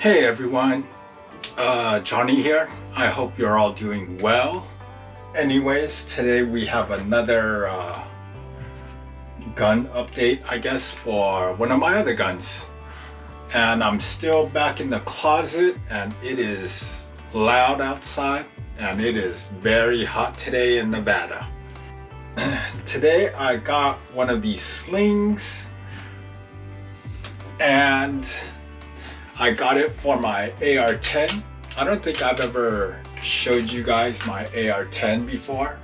Hey everyone, Johnny here. I hope you're all doing well. Anyways, today we have another gun update, I guess, for one of my other guns. And I'm still back in the closet and it is loud outside and it is very hot today in Nevada. Today I got one of these slings and I got it for my AR10. I don't think I've ever showed you guys my AR10 before,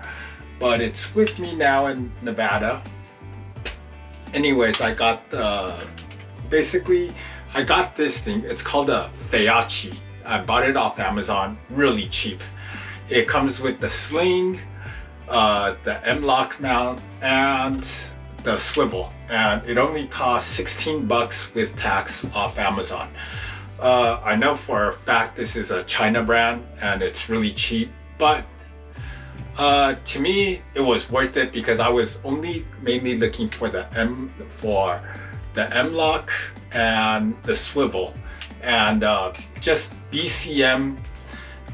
but it's with me now in Nevada. Anyways, I got basically I got this thing. It's called a Feyachi. I bought it off Amazon, really cheap. It comes with the sling, the Mlok mount, and the swivel, and it only costs 16 bucks with tax off Amazon. I know for a fact this is a China brand and it's really cheap, but to me it was worth it because I was mainly looking for the Mlok and the swivel, and just BCM.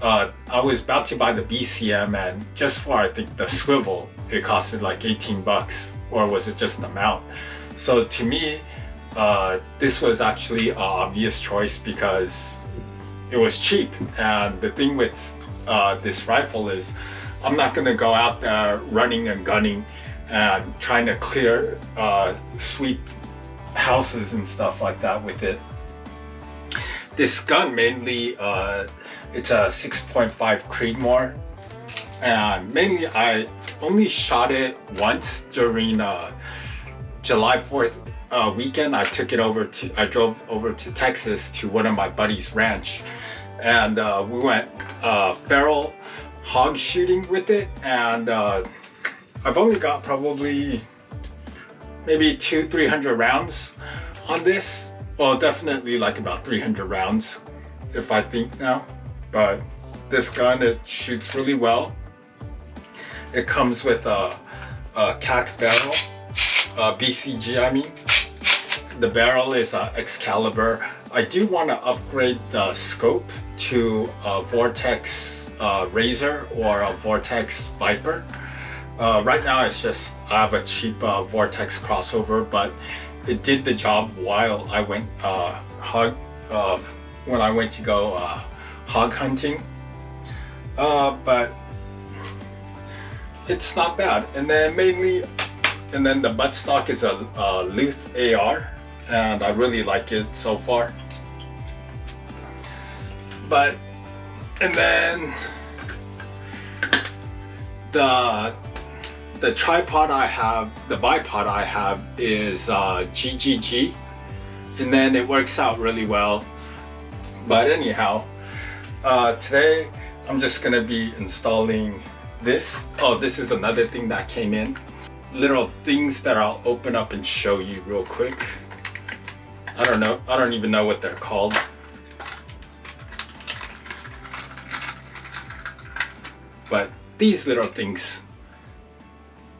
I was about to buy the BCM, and just for I think the swivel it costed like 18 bucks, or was it just the mount? So to me this was actually an obvious choice because it was cheap. And the thing with this rifle is I'm not going to go out there running and gunning and trying to clear sweep houses and stuff like that with it. This gun mainly it's a 6.5 Creedmoor, and mainly I only shot it once during July 4th weekend. I drove over to Texas to one of my buddies' ranch, and we went feral hog shooting with it, and I've only got probably maybe 200-300 rounds on this. Well, definitely like about 300 rounds if I think now. But this gun, it shoots really well. It comes with a CAC barrel, BCG I mean. The barrel is Excalibur. I do want to upgrade the scope to a Vortex Razor or a Vortex Viper. Right now it's just I have a cheap Vortex crossover, but it did the job while I went when I went to go hog hunting. But it's not bad. And then the buttstock is a Luth AR, and I really like it so far. And then the tripod I have, the bipod I have is GGG, and then it works out really well. But anyhow, today I'm just gonna be installing this. Oh, this is another thing that came in. Little things that I'll open up and show you real quick. I don't even know what they're called. But these little things.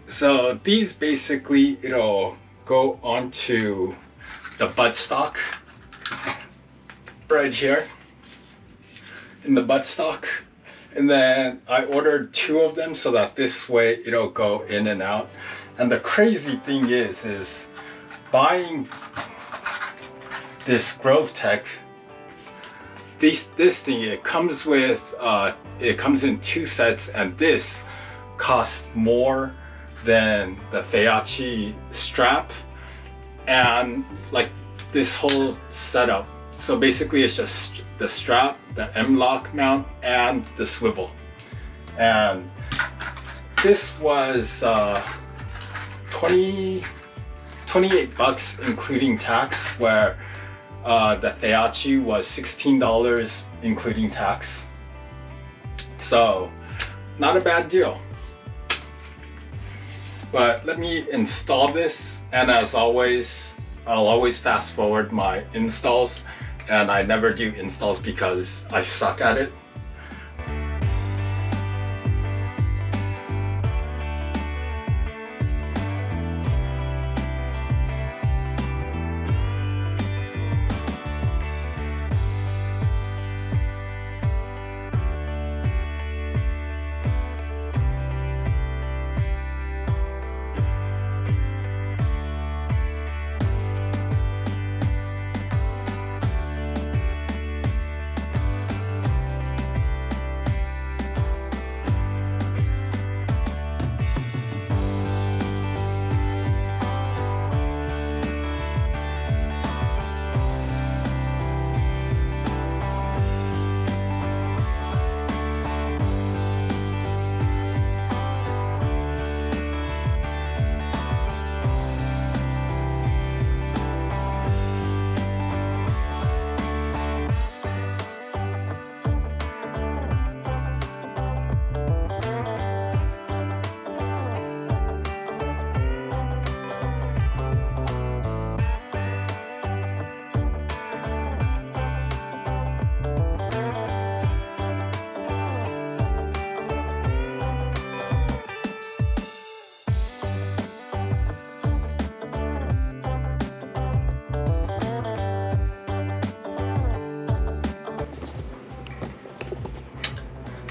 So these basically, it'll go onto the buttstock right here in the buttstock. And then I ordered 2 of them so that this way it'll go in and out. And the crazy thing is buying this GrovTec, this thing, it comes with it comes in 2 sets, and this costs more than the Feyachi strap and like this whole setup. So basically it's just the strap, the Mlok mount, and the swivel. And this was 28 bucks including tax, where the Feyachi was $16 including tax. So not a bad deal. But let me install this, and as always, I'll always fast forward my installs, and I never do installs because I suck at it.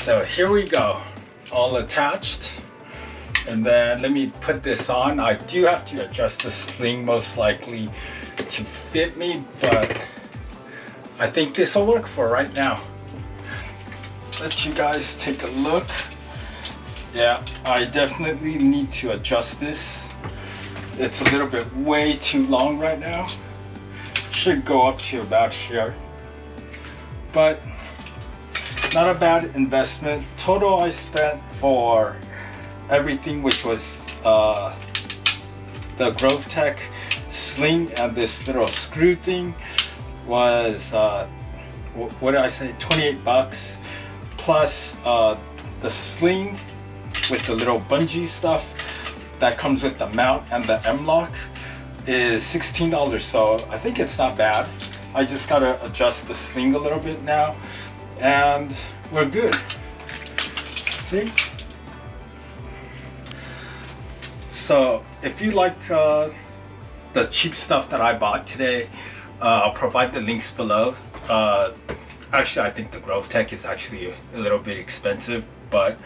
So here we go, all attached. And then let me put this on. I do have to adjust the sling most likely to fit me, but I think this will work for right now. Let you guys take a look. Yeah, I definitely need to adjust this. It's a little bit way too long right now. Should go up to about here. But not a bad investment. Total I spent for everything, which was the GrovTec sling and this little screw thing, was what did I say, 28 bucks, plus the sling with the little bungee stuff that comes with the mount and the Mlok is $16. So I think it's not bad. I just gotta adjust the sling a little bit now and we're good. See? So if you like the cheap stuff that I bought today, I'll provide the links below. Actually, I think the GrovTec is actually a little bit expensive, but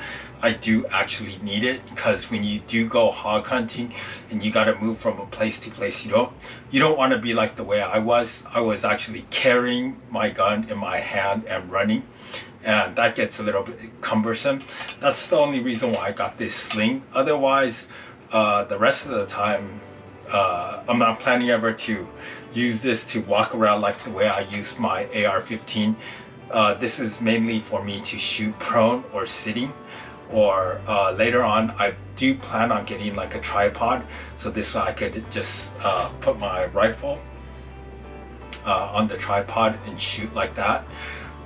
I do actually need it because when you do go hog hunting and you got to move from a place to place, you don't want to be like the way I was. I was actually carrying my gun in my hand and running, and that gets a little bit cumbersome. That's the only reason why I got this sling. Otherwise, the rest of the time, I'm not planning ever to use this to walk around like the way I used my AR-15. This is mainly for me to shoot prone or sitting, or later on I do plan on getting like a tripod, so this way I could just put my rifle on the tripod and shoot like that.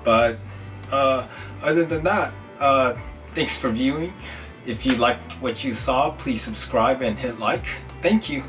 But other than that, thanks for viewing. If you liked what you saw, please subscribe and hit like. Thank you.